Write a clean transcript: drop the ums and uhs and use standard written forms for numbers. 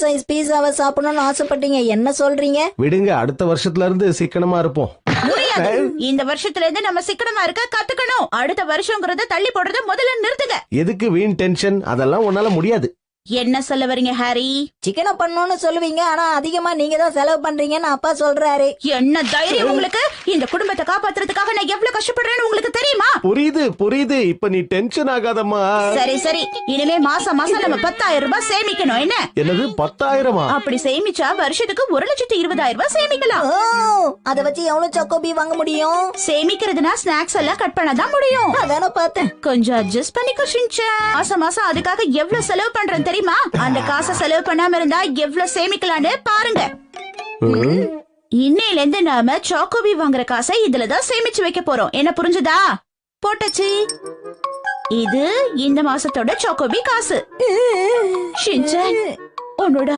Size பீஸாவை சாப்பிடணும்னு ஆசைப்பட்டீங்க, என்ன சொல்றீங்க? விடுங்க, அடுத்த வருஷத்துல இருந்து சிக்கனமா இருப்போம். முடியாது. இந்த வருஷத்துல இருந்து நம்ம சிக்கனமா இருக்க கத்துக்கணும். அடுத்த வருஷம்ங்கறத தள்ளி போடுறத முதல்ல நிறுத்துங்க. எதுக்கு வீண் டென்ஷன்? அதெல்லாம் உன்னால முடியாது. என்ன சொல்ல வரீங்க ஹாரி? சிக்கனை பண்ணணும்னு சொல்லுவீங்க, ஆனா அதிகமா நீங்க தான் செலவு பண்றீங்கன்னு அப்பா சொல்றாரு. என்ன தைரியம் உங்களுக்கு? இந்த குடும்பத்தை காப்பாத்துறதுக்காக நான் எவ்வளவு கஷ்டப்படுறேன்னு உங்களுக்கு தெரியுமா? புரியுது புரியுது. இப்ப நீ டென்ஷன் ஆகாதம்மா. சரி சரி, இனிமே மாசம் மாசம் நம்ம 10,000 ரூபாய் சேமிக்கணும். என்ன? என்னது 10,000-ஆ? அப்படி சேமிச்சா வருஷத்துக்கு 1,20,000 ரூபாய் சேமிக்கலாம். அத வச்சு எவ்வளவு சாக்கோபி வாங்க முடியும்? சேமிக்கிறதுனா ஸ்நாக்ஸ் எல்லாம் கட் பண்ணதான் முடியும். அதான பார்த்தேன். கொஞ்சம் அட்ஜஸ்ட் பண்ணிக்கோ ஷின்சான். மாசம் மாசம் அதுக்காக எவ்வளவு செலவு பண்றேன் தெரியுமா? அந்த காசை செலவு பண்ணாம இருந்தா எவ்வளவு சேமிக்கலான்னு பாருங்க. இன்னையில இருந்து நாம சாக்கோபி வாங்குற காசை இதுலதான் சேமிச்சு வைக்க போறோம். என்ன புரிஞ்சுதா? போட்டச்சு. இது இந்த மாசத்தோட சாக்கோபி காசு. ஷின்சான், உன்னோட